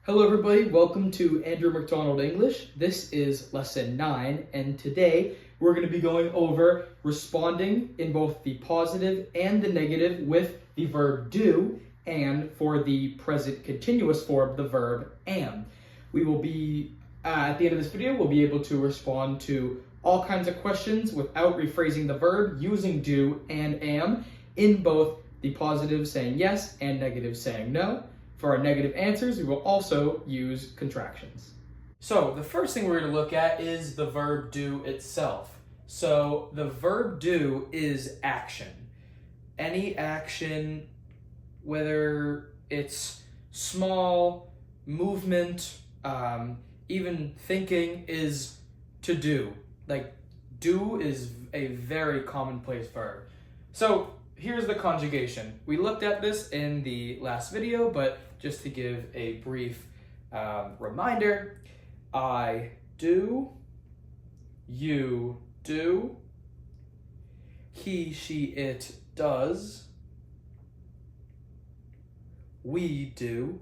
Hello everybody, welcome to Andrew McDonald English. This is lesson 9 and today we're going to be going over responding in both the positive and the negative with the verb do and for the present continuous form, the verb am. We will be, at the end of this video, we'll be able to respond to all kinds of questions without rephrasing the verb using do and am in both the positive saying yes and negative saying no. For our negative answers, we will also use contractions. So the first thing we're going to look at is the verb do itself. So the verb do is action. Any action, whether it's small, movement, even thinking, is to do. Like, do is a very commonplace verb. So here's the conjugation. We looked at this in the last video, but just to give a brief reminder, I do, you do, he, she, it does, we do,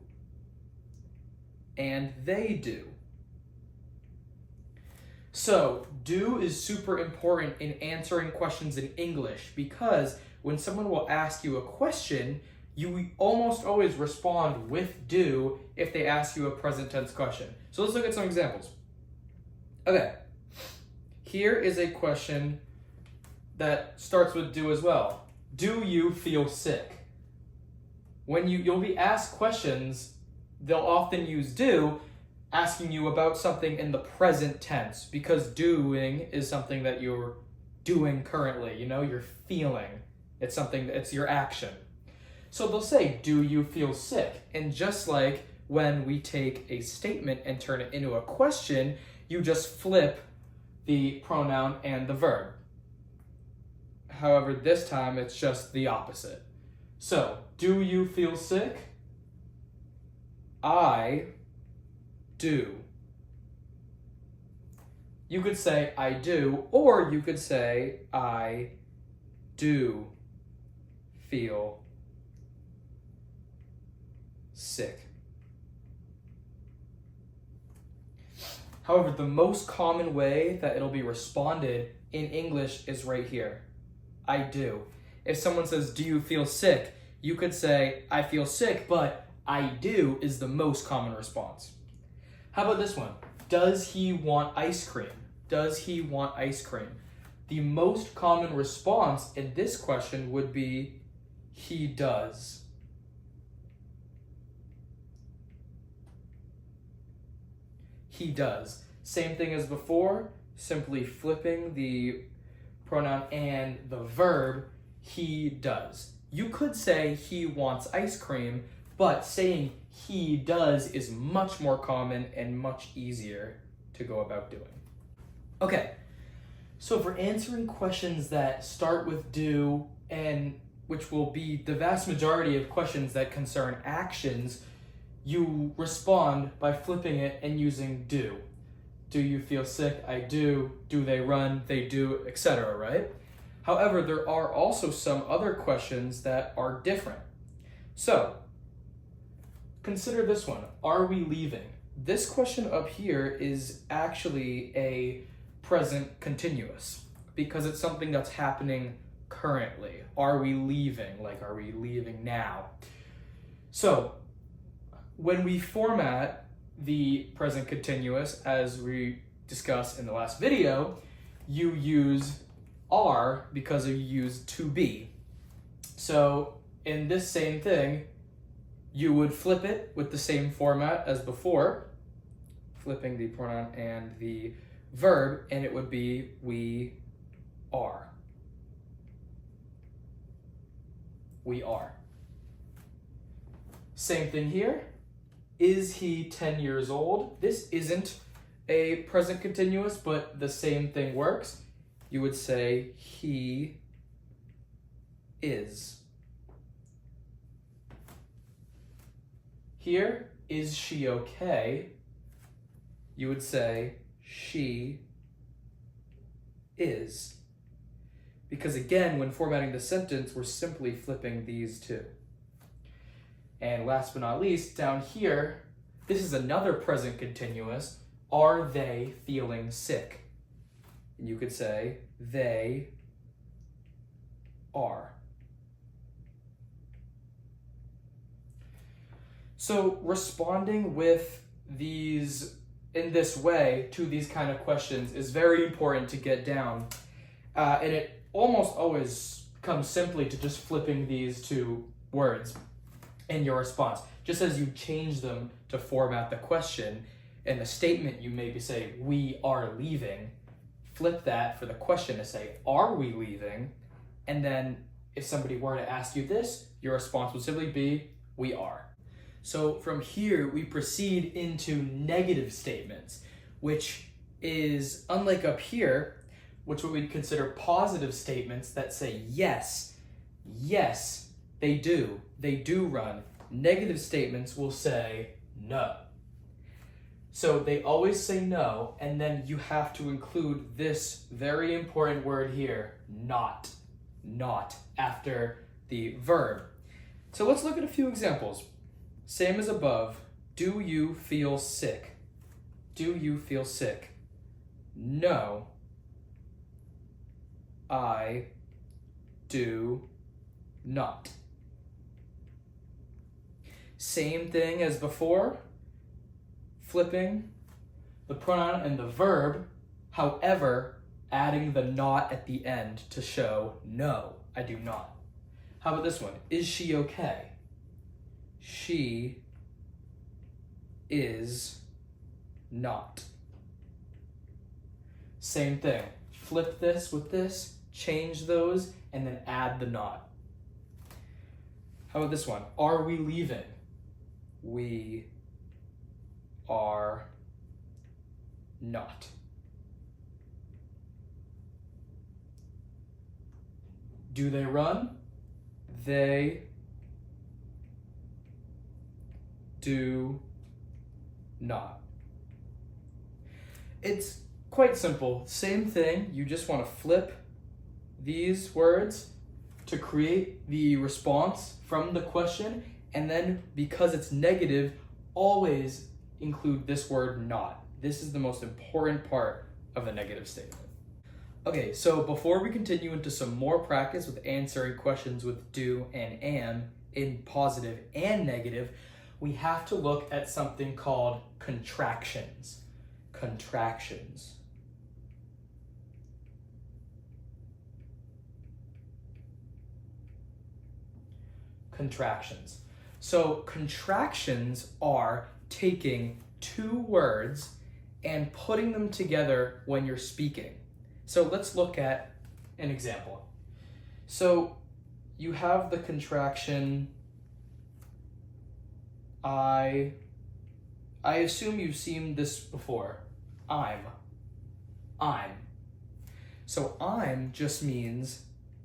and they do. So, do is super important in answering questions in English because when someone will ask you a question, you almost always respond with do if they ask you a present tense question. So let's look at some examples. Okay, here is a question that starts with do as well. Do you feel sick? When you'll be asked questions, they'll often use do, asking you about something in the present tense because doing is something that you're doing currently, you're feeling. It's something, it's your action. So they'll say, do you feel sick? And just like when we take a statement and turn it into a question, you just flip the pronoun and the verb. However, this time it's just the opposite. So, do you feel sick? I do. You could say I do, or you could say I do feel sick. However, the most common way that it'll be responded in English is right here. I do. If someone says, do you feel sick? You could say, I feel sick, but I do is the most common response. How about this one? Does he want ice cream? Does he want ice cream? The most common response in this question would be, he does. He does. Same thing as before, simply flipping the pronoun and the verb, he does. You could say he wants ice cream, but saying he does is much more common and much easier to go about doing. Okay, so for answering questions that start with do, and which will be the vast majority of questions that concern actions, you respond by flipping it and using do. Do you feel sick? I do. Do they run? They do, etc., right? However, there are also some other questions that are different. So, consider this one. Are we leaving? This question up here is actually a present continuous because it's something that's happening currently. Are we leaving? Like, are we leaving now? So, when we format the present continuous, as we discussed in the last video, you use are because you use to be. So in this same thing, you would flip it with the same format as before, flipping the pronoun and the verb, and it would be we are. We are. Same thing here. Is he 10 years old? This isn't a present continuous, but the same thing works. You would say he is. Here, is she okay? You would say she is. Because again, when formatting the sentence, we're simply flipping these two. And last but not least, down here, This is another present continuous. Are they feeling sick? And you could say, they are. So responding with these in this way to these kind of questions is very important to get down. And it almost always comes simply to just flipping these two words in your response. Just as you change them to format the question, in the statement you maybe say, we are leaving. Flip that for the question to say, are we leaving? And then if somebody were to ask you this, your response would simply be, we are. So from here, we proceed into negative statements, which is, unlike up here, which what we'd consider positive statements that say yes, yes, they do run. Negative statements will say no. So they always say no, and then you have to include this very important word here, not, after the verb. So let's look at a few examples. Same as above, do you feel sick? Do you feel sick? No, I do not. Same thing as before, flipping the pronoun and the verb, however, adding the not at the end to show no, I do not. How about this one? Is she okay? She is not. Same thing. Flip this with this, change those, and then add the not. How about this one? Are we leaving? We are not. Do they run? They do not. It's quite simple. Same thing, you just want to flip these words to create the response from the question, and then because it's negative, always include this word not. This is the most important part of a negative statement. Okay, so before we continue into some more practice with answering questions with do and am in positive and negative, we have to look at something called contractions. Contractions. Contractions. So contractions are taking two words and putting them together when you're speaking. So let's look at an example. So you have the contraction I assume you've seen this before. I'm. So I'm just means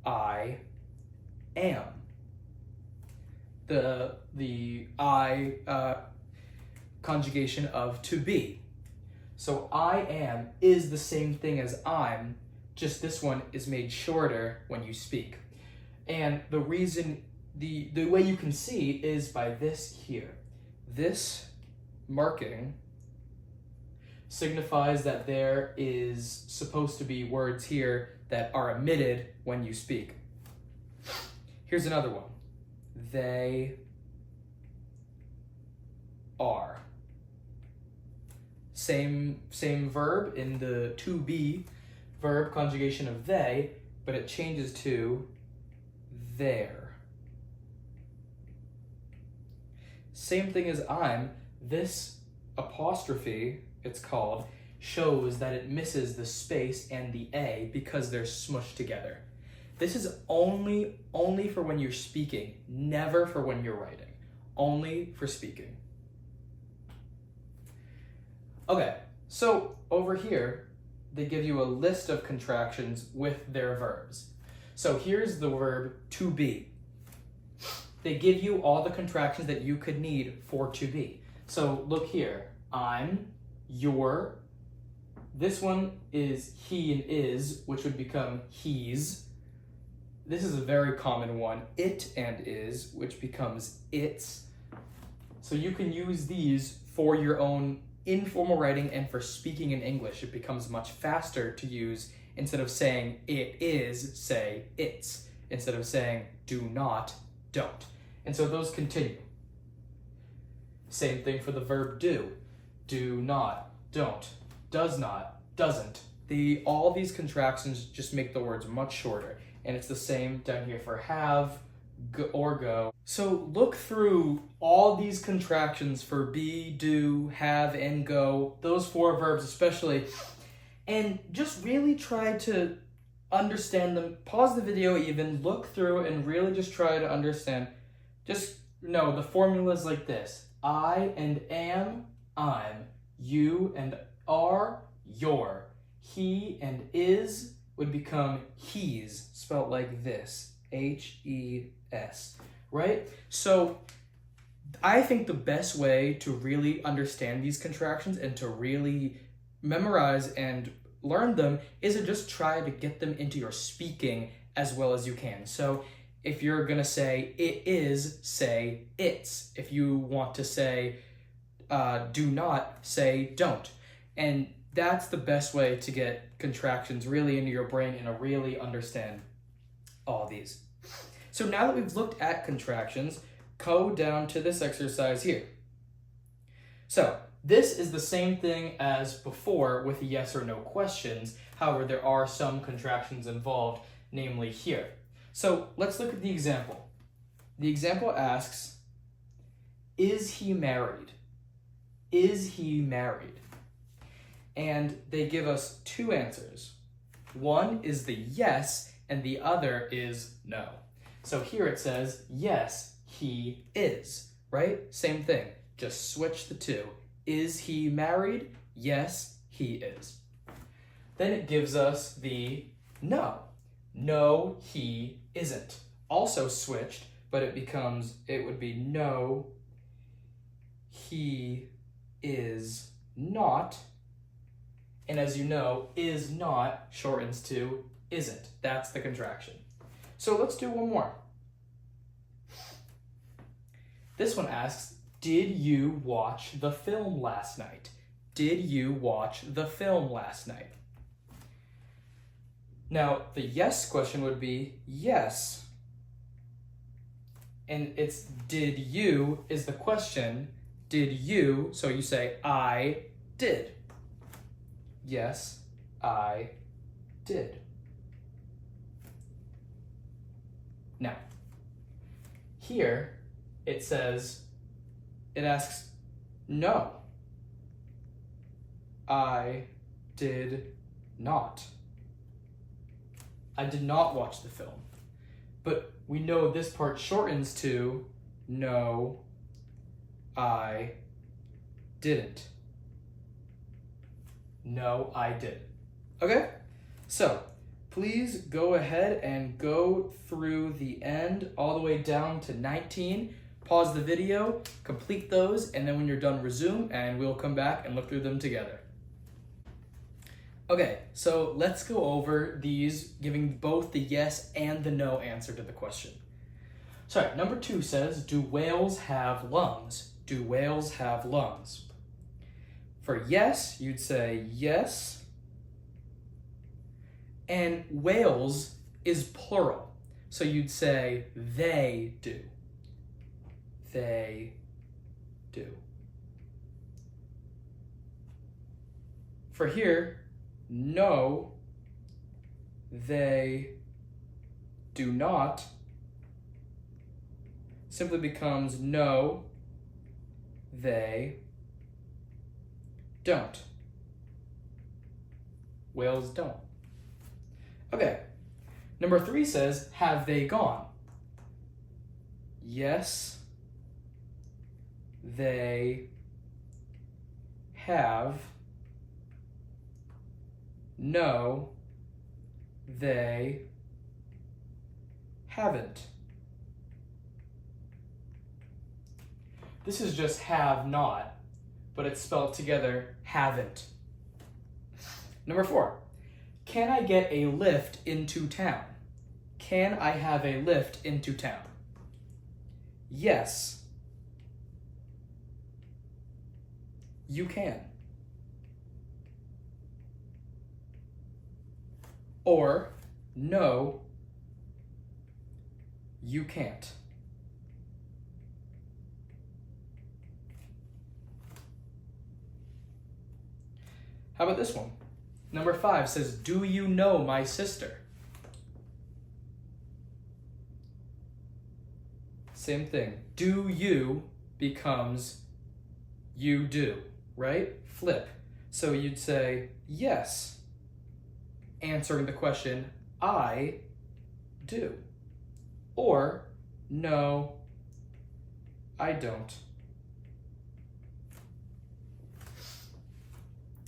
I am. The I conjugation of to be. So I am is the same thing as I'm, just this one is made shorter when you speak. And the reason, the way you can see is by this here. This marking signifies that there is supposed to be words here that are omitted when you speak. Here's another one. They are. Same verb in the to be verb conjugation of they, but it changes to their. Same thing as I'm. This apostrophe, it's called, shows that it misses the space and the A because they're smushed together. This is only for when you're speaking, never for when you're writing. Only for speaking. Okay, so over here, they give you a list of contractions with their verbs. So here's the verb to be. They give you all the contractions that you could need for to be. So look here, I'm, your, this one is he and is, which would become he's. This is a very common one, it and is, which becomes its. So you can use these for your own informal writing and for speaking in English, it becomes much faster to use. Instead of saying it is, say it's. Instead of saying do not, don't. And so those continue. Same thing for the verb do. Do not, don't, does not, doesn't. All these contractions just make the words much shorter. And it's the same down here for have, or go. So look through all these contractions for be, do, have, and go, those 4 verbs especially, and just really try to understand them. Pause the video even, look through, and really just try to understand. Just know the formula is like this. I and am, I'm. You and are, your. He and is would become he's, spelled like this, H-E-S, right? So I think the best way to really understand these contractions and to really memorize and learn them is to just try to get them into your speaking as well as you can. So if you're gonna say it is, say it's. If you want to say do not, say don't. And that's the best way to get contractions really into your brain and to really understand all these. So now that we've looked at contractions, go down to this exercise here. So this is the same thing as before with yes or no questions. However, there are some contractions involved, namely here. So let's look at the example. The example asks, is he married? Is he married? And they give us 2 answers. One is the yes, and the other is no. So here it says, yes, he is, right? Same thing, just switch the 2. Is he married? Yes, he is. Then it gives us the no. No, he isn't. Also switched, but it would be no, he is not. And as you know, is not shortens to isn't. That's the contraction. So let's do one more. This one asks, did you watch the film last night? Did you watch the film last night? Now, the yes question would be yes. And it's did you is the question. Did you, so you say I did. Yes, I did. Now, here it asks, no, I did not. I did not watch the film. But we know this part shortens to no, I didn't. No, I didn't. Okay? So, please go ahead and go through the end all the way down to 19. Pause the video, complete those, and then when you're done, resume, and we'll come back and look through them together. Okay, so let's go over these, giving both the yes and the no answer to the question. So, number 2 says, do whales have lungs? Do whales have lungs? For yes, you'd say yes. And whales is plural. So you'd say they do. They do. For here, no, they do not simply becomes no, they don't. Whales don't. Okay. Number 3 says, have they gone? Yes, they have. No, they haven't. This is just have not, but it's spelled together, haven't. Number 4, can I get a lift into town? Can I have a lift into town? Yes. you can. Or, no, you can't. How about this one? Number 5 says, do you know my sister? Same thing. Do you becomes you do, right? Flip. So you'd say, yes, answering the question, I do. Or, no, I don't.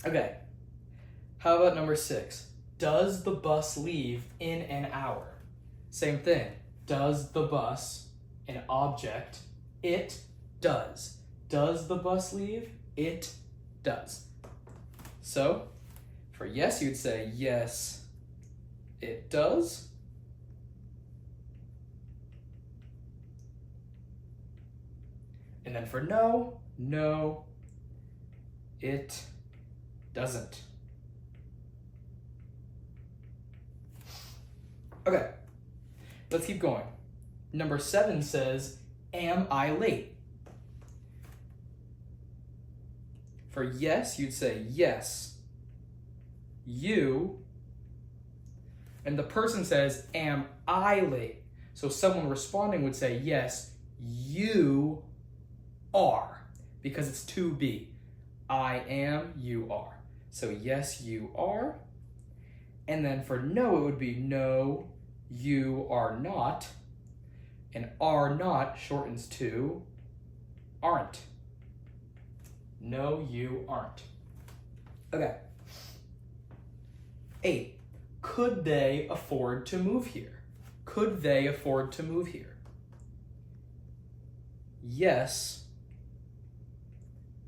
Okay. How about number 6? Does the bus leave in an hour? Same thing. Does the bus, an object, it does. Does the bus leave? It does. So, for yes, you'd say, yes, it does. And then for no, no, it doesn't. Okay, let's keep going. Number 7 says, am I late? For yes, you'd say yes, you, and the person says, am I late? So someone responding would say, yes, you are, because it's to be. I am, you are. So yes, you are. And then for no, it would be no, you are not. And are not shortens to aren't. No, you aren't. Okay. 8. Could they afford to move here? Could they afford to move here? Yes,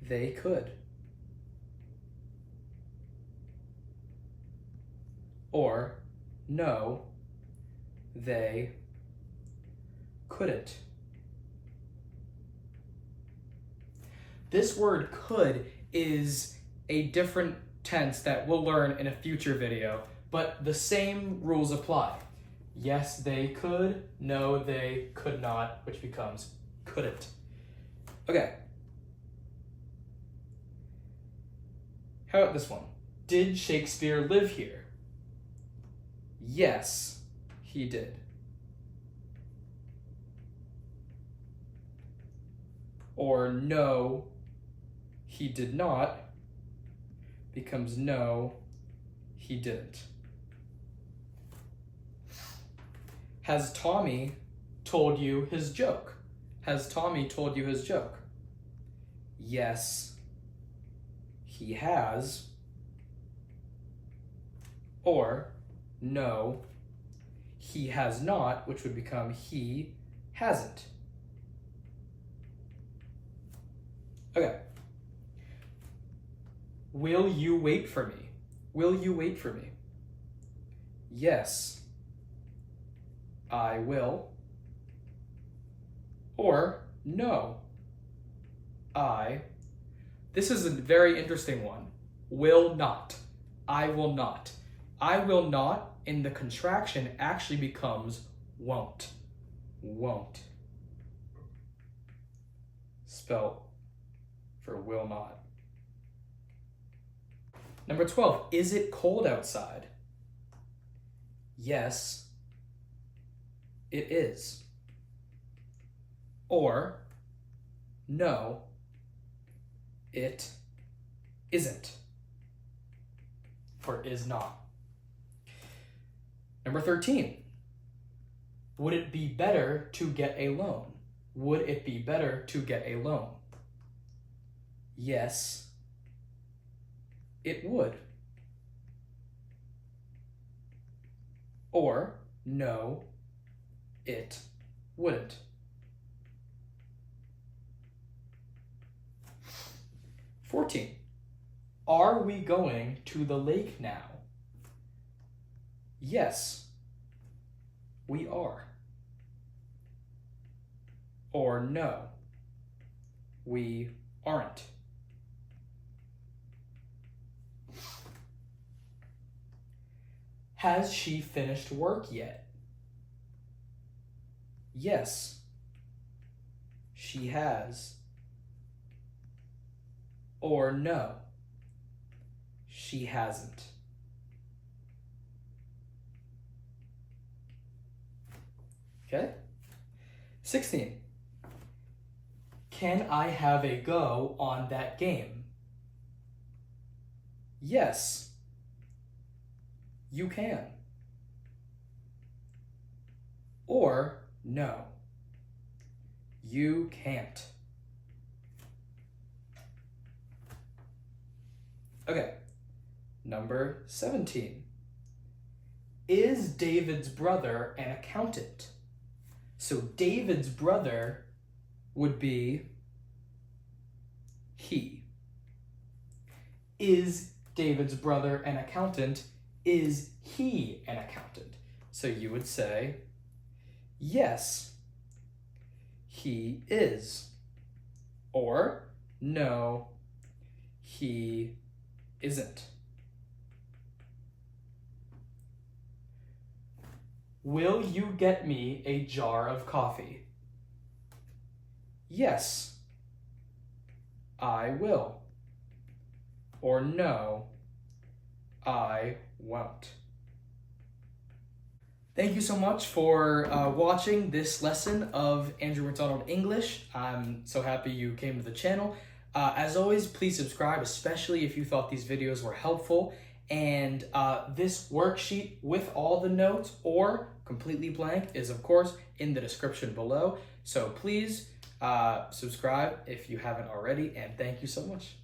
they could. Or, no, they couldn't. This word could is a different tense that we'll learn in a future video, but the same rules apply. Yes, they could. No, they could not, which becomes couldn't. Okay. How about this one? Did Shakespeare live here? Yes, he did. Or no, he did not, becomes no, he didn't. Has Tommy told you his joke? Has Tommy told you his joke? Yes, he has. Or no, he has not, which would become he hasn't. Okay. Will you wait for me? Will you wait for me? Yes, I will. Or no, this is a very interesting one. Will not. I will not. I will not in the contraction actually becomes won't. Won't. Spelled for will not. Number 12, is it cold outside? Yes, it is. Or, no, it isn't. For is not. Number 13, would it be better to get a loan? Would it be better to get a loan? Yes, it would. Or, no, it wouldn't. "14. Are we going to the lake now? Yes, we are. Or no, we aren't. Has she finished work yet? Yes, she has. Or no, she hasn't. Okay? 16. Can I have a go on that game? Yes, you can. Or no, you can't. Okay, number 17. Is David's brother an accountant? So David's brother would be he. Is David's brother an accountant? Is he an accountant? So you would say, yes, he is. Or, no, he isn't. Will you get me a jar of coffee? Yes, I will. Or no, I won't. Thank you so much for watching this lesson of Andrew McDonald English. I'm so happy you came to the channel. As always, please subscribe, especially if you thought these videos were helpful. And this worksheet with all the notes or completely blank is, of course, in the description below. So please subscribe if you haven't already, and thank you so much.